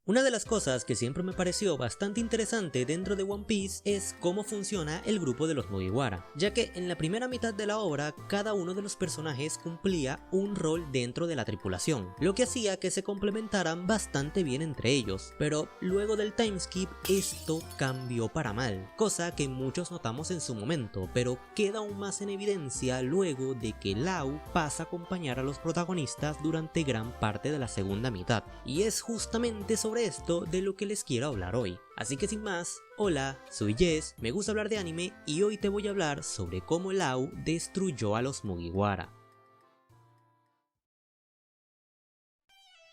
Una de las cosas que siempre me pareció bastante interesante dentro de One Piece es cómo funciona el grupo de los Mugiwara, ya que en la primera mitad de la obra cada uno de los personajes cumplía un rol dentro de la tripulación, lo que hacía que se complementaran bastante bien entre ellos, pero luego del timeskip esto cambió para mal, cosa que muchos notamos en su momento, pero queda aún más en evidencia luego de que Law pasa a acompañar a los protagonistas durante gran parte de la segunda mitad, y es justamente sobre esto de lo que les quiero hablar hoy. Así que sin más, hola, soy Jess, me gusta hablar de anime y hoy te voy a hablar sobre cómo Law destruyó a los Mugiwara.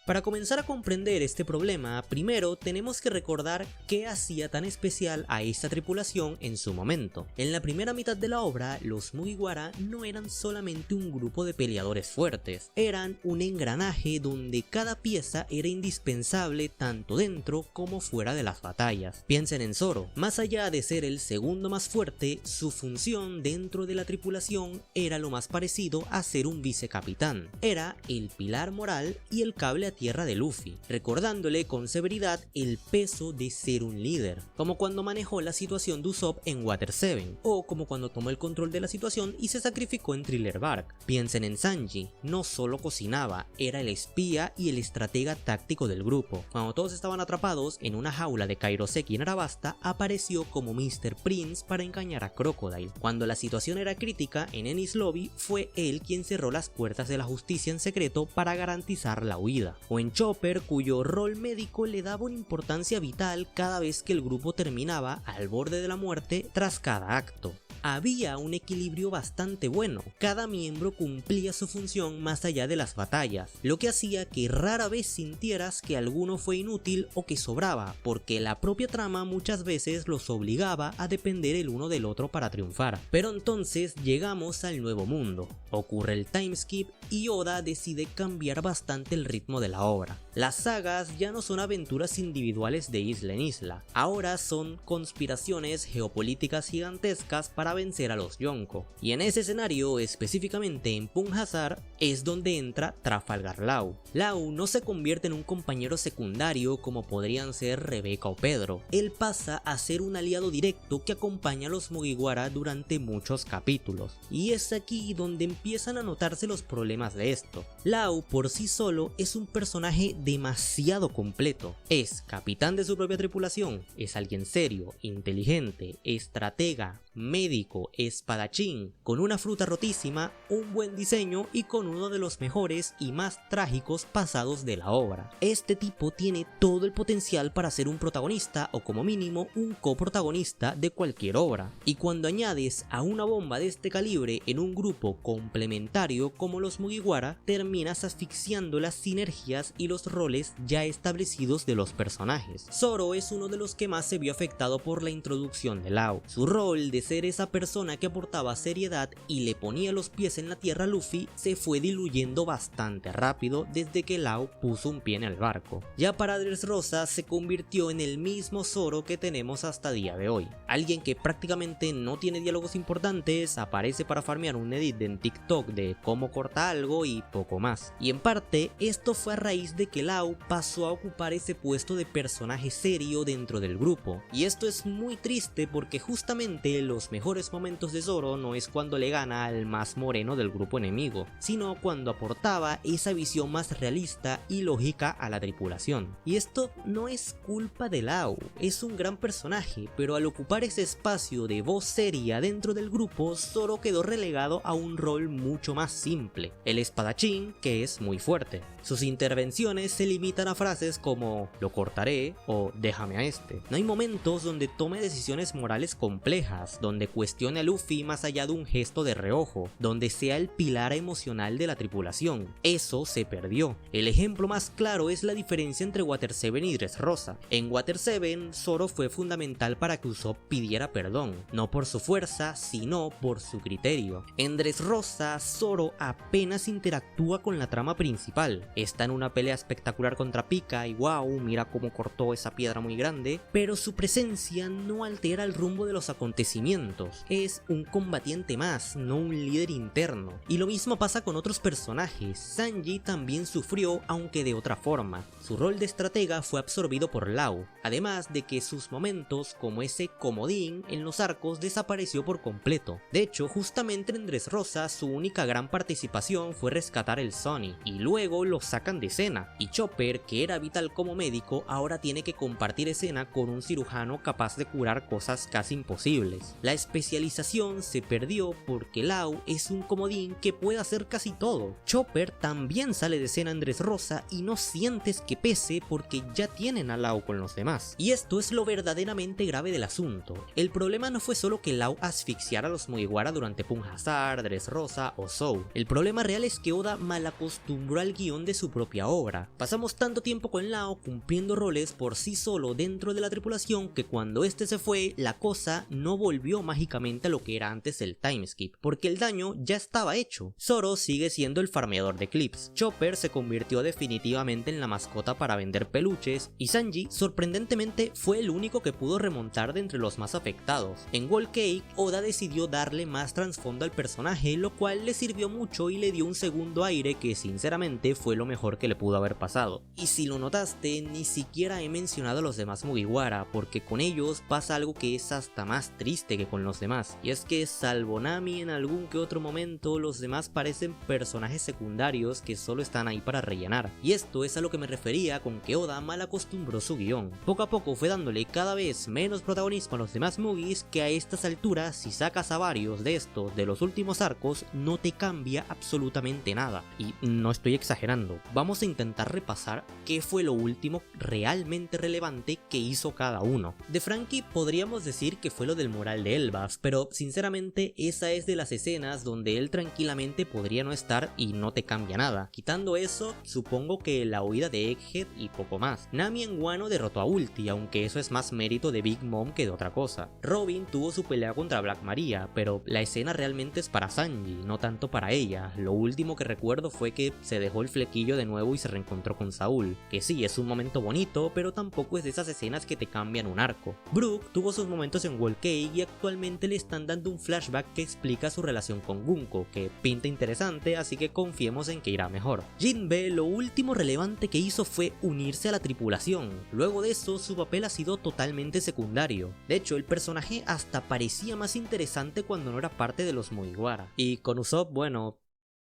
Para comenzar a comprender este problema, primero tenemos que recordar qué hacía tan especial a esta tripulación en su momento. En la primera mitad de la obra, los Mugiwara no eran solamente un grupo de peleadores fuertes, eran un engranaje donde cada pieza era indispensable tanto dentro como fuera de las batallas. Piensen en Zoro, más allá de ser el segundo más fuerte, su función dentro de la tripulación era lo más parecido a ser un vicecapitán, era el pilar moral y el cable a tierra de Luffy, recordándole con severidad el peso de ser un líder, como cuando manejó la situación de Usopp en Water 7, o como cuando tomó el control de la situación y se sacrificó en Thriller Bark. Piensen en Sanji, no solo cocinaba, era el espía y el estratega táctico del grupo. Cuando todos estaban atrapados en una jaula de Kairoseki en Arabasta, apareció como Mr. Prince para engañar a Crocodile. Cuando la situación era crítica en Enies Lobby, fue él quien cerró las puertas de la justicia en secreto para garantizar la huida. O en Chopper, cuyo rol médico le daba una importancia vital cada vez que el grupo terminaba al borde de la muerte tras cada acto. Había un equilibrio bastante bueno, cada miembro cumplía su función más allá de las batallas, lo que hacía que rara vez sintieras que alguno fue inútil o que sobraba, porque la propia trama muchas veces los obligaba a depender el uno del otro para triunfar. Pero entonces llegamos al nuevo mundo, ocurre el timeskip y Oda decide cambiar bastante el ritmo de la obra. Las sagas ya no son aventuras individuales de isla en isla, ahora son conspiraciones geopolíticas gigantescas para vencer a los Yonko, y en ese escenario, específicamente en Punjab, es donde entra Trafalgar Law. Law no se convierte en un compañero secundario como podrían ser Rebeca o Pedro, él pasa a ser un aliado directo que acompaña a los Mugiwara durante muchos capítulos, y es aquí donde empiezan a notarse los problemas de esto. Law por sí solo es un personaje demasiado completo, es capitán de su propia tripulación, es alguien serio, inteligente, estratega, médico, espadachín, con una fruta rotísima, un buen diseño y con uno de los mejores y más trágicos pasados de la obra. Este tipo tiene todo el potencial para ser un protagonista o como mínimo un coprotagonista de cualquier obra, y cuando añades a una bomba de este calibre en un grupo complementario como los Mugiwara, terminas asfixiando las sinergias y los roles ya establecidos de los personajes. Zoro es uno de los que más se vio afectado por la introducción de Law. Su rol de ser esa persona que aportaba seriedad y le ponía los pies en la tierra a Luffy se fue diluyendo bastante rápido desde que Law puso un pie en el barco. Ya para Dressrosa se convirtió en el mismo Zoro que tenemos hasta día de hoy, alguien que prácticamente no tiene diálogos importantes, aparece para farmear un edit en TikTok de cómo corta algo y poco más. Y en parte esto fue a raíz de que Law pasó a ocupar ese puesto de personaje serio dentro del grupo, y esto es muy triste porque justamente los mejores momentos de Zoro no es cuando le gana al más moreno del grupo enemigo, sino cuando aportaba esa visión más realista y lógica a la tripulación. Y esto no es culpa de Law, es un gran personaje, pero al ocupar ese espacio de voz seria dentro del grupo, Zoro quedó relegado a un rol mucho más simple, el espadachín, que es muy fuerte. Sus intervenciones se limitan a frases como lo cortaré o déjame a este. No hay momentos donde tome decisiones morales complejas, donde cuestione a Luffy más allá de un gesto de reojo, donde sea el pilar emocional de la tripulación. Eso se perdió. El ejemplo más claro es la diferencia entre Water 7 y Dressrosa. En Water 7, Zoro fue fundamental para que Usopp pidiera perdón, no por su fuerza, sino por su criterio. En Dressrosa, Zoro apenas interactúa con la trama principal. Está en una pelea espectacular contra Pika y wow, mira cómo cortó esa piedra muy grande, pero su presencia no altera el rumbo de los acontecimientos sentimientos, es un combatiente más, no un líder interno. Y lo mismo pasa con otros personajes. Sanji también sufrió, aunque de otra forma. Su rol de estratega fue absorbido por Law, además de que sus momentos como ese comodín en los arcos desapareció por completo. De hecho, justamente en Dressrosa su única gran participación fue rescatar el Sunny, y luego lo sacan de escena, y Chopper, que era vital como médico, ahora tiene que compartir escena con un cirujano capaz de curar cosas casi imposibles. La especialización se perdió porque Law es un comodín que puede hacer casi todo. Chopper también sale de escena en Dressrosa y no sientes que pese porque ya tienen a Law con los demás. Y esto es lo verdaderamente grave del asunto. El problema no fue solo que Law asfixiara a los Mugiwara durante Punjab, Dressrosa o Zou. El problema real es que Oda malacostumbró al guión de su propia obra. Pasamos tanto tiempo con Law cumpliendo roles por sí solo dentro de la tripulación que cuando este se fue, la cosa no volvió mágicamente a lo que era antes el timeskip, porque el daño ya estaba hecho. Zoro sigue siendo el farmeador de clips, Chopper se convirtió definitivamente en la mascota para vender peluches, y Sanji sorprendentemente fue el único que pudo remontar de entre los más afectados. En Whole Cake, Oda decidió darle más trasfondo al personaje, lo cual le sirvió mucho y le dio un segundo aire que sinceramente fue lo mejor que le pudo haber pasado. Y si lo notaste, ni siquiera he mencionado a los demás Mugiwara, porque con ellos pasa algo que es hasta más triste que con los demás, y es que salvo Nami en algún que otro momento, los demás parecen personajes secundarios que solo están ahí para rellenar. Y esto es a lo que me refería con que Oda mal acostumbró su guión. Poco a poco fue dándole cada vez menos protagonismo a los demás Mugis, que a estas alturas si sacas a varios de estos de los últimos arcos no te cambia absolutamente nada. Y no estoy exagerando, vamos a intentar repasar qué fue lo último realmente relevante que hizo cada uno. De Franky podríamos decir que fue lo del mural de Elbaf, pero sinceramente esa es de las escenas donde él tranquilamente podría no estar y no te cambia nada. Quitando eso, supongo que la huida de Egghead y poco más. Nami en Wano derrotó a Ulti, aunque eso es más mérito de Big Mom que de otra cosa. Robin tuvo su pelea contra Black Maria, pero la escena realmente es para Sanji, no tanto para ella. Lo último que recuerdo fue que se dejó el flequillo de nuevo y se reencontró con Saúl, que sí, es un momento bonito, pero tampoco es de esas escenas que te cambian un arco. Brook tuvo sus momentos en Whole Cake y actualmente le están dando un flashback que explica su relación con Gunko, que pinta interesante, así que confiemos en que irá mejor. Jinbe, lo último relevante que hizo fue unirse a la tripulación. Luego de eso, su papel ha sido totalmente secundario. De hecho, el personaje hasta parecía más interesante cuando no era parte de los Mugiwara. Y con Usopp, bueno,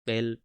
él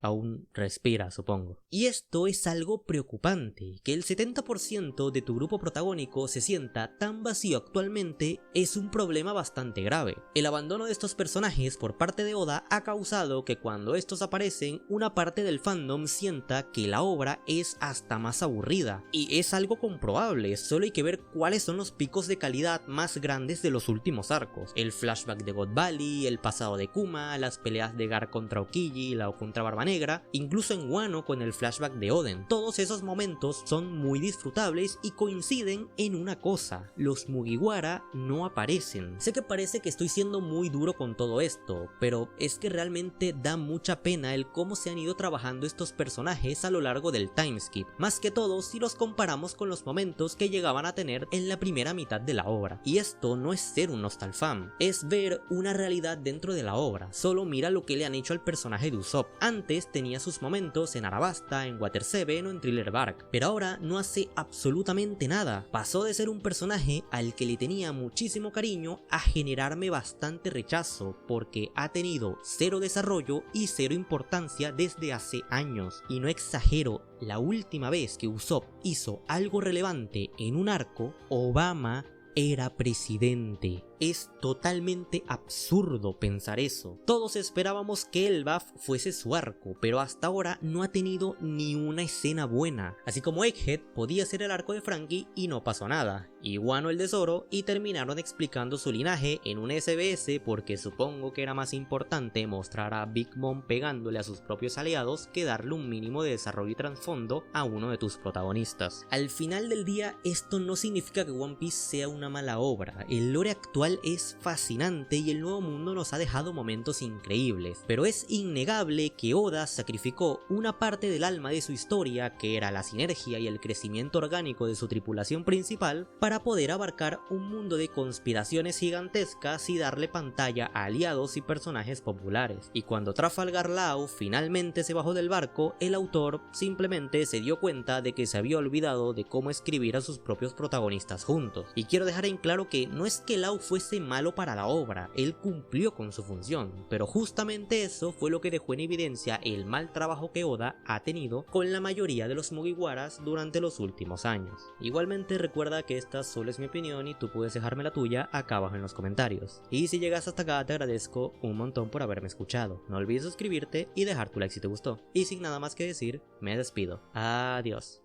aún respira, supongo. Y esto es algo preocupante, que el 70% de tu grupo protagónico se sienta tan vacío actualmente es un problema bastante grave. El abandono de estos personajes por parte de Oda ha causado que cuando estos aparecen, una parte del fandom sienta que la obra es hasta más aburrida. Y es algo comprobable, solo hay que ver cuáles son los picos de calidad más grandes de los últimos arcos. El flashback de God Valley, el pasado de Kuma, las peleas de Gar contra Okiji, Lao contra Barba Negra, incluso en Wano con el flashback de Oden. Todos esos momentos son muy disfrutables y coinciden en una cosa: los Mugiwara no aparecen. Sé que parece que estoy siendo muy duro con todo esto, pero es que realmente da mucha pena el cómo se han ido trabajando estos personajes a lo largo del timeskip, más que todo si los comparamos con los momentos que llegaban a tener en la primera mitad de la obra. Y esto no es ser un nostalfan, es ver una realidad dentro de la obra. Solo mira lo que le han hecho al personaje de Usopp. Antes tenía sus momentos en Arabasta, en Water 7 o en Thriller Bark, pero ahora no hace absolutamente nada. Pasó de ser un personaje al que le tenía muchísimo cariño a generarme bastante rechazo, porque ha tenido cero desarrollo y cero importancia desde hace años. Y no exagero, la última vez que Usopp hizo algo relevante en un arco, Obama era presidente. Es totalmente absurdo pensar eso. Todos esperábamos que Elbaf fuese su arco, pero hasta ahora no ha tenido ni una escena buena. Así como Egghead podía ser el arco de Franky y no pasó nada, y Wano el de Zoro, y terminaron explicando su linaje en un SBS porque supongo que era más importante mostrar a Big Mom pegándole a sus propios aliados que darle un mínimo de desarrollo y trasfondo a uno de tus protagonistas. Al final del día, esto no significa que One Piece sea una mala obra. El lore actual cual es fascinante y el nuevo mundo nos ha dejado momentos increíbles, pero es innegable que Oda sacrificó una parte del alma de su historia, que era la sinergia y el crecimiento orgánico de su tripulación principal, para poder abarcar un mundo de conspiraciones gigantescas y darle pantalla a aliados y personajes populares. Y cuando Trafalgar Law finalmente se bajó del barco, el autor simplemente se dio cuenta de que se había olvidado de cómo escribir a sus propios protagonistas juntos. Y quiero dejar en claro que no es que Law fuese malo para la obra, él cumplió con su función, pero justamente eso fue lo que dejó en evidencia el mal trabajo que Oda ha tenido con la mayoría de los Mugiwaras durante los últimos años. Igualmente recuerda que esta solo es mi opinión y tú puedes dejarme la tuya acá abajo en los comentarios. Y si llegas hasta acá te agradezco un montón por haberme escuchado. No olvides suscribirte y dejar tu like si te gustó. Y sin nada más que decir, me despido. Adiós.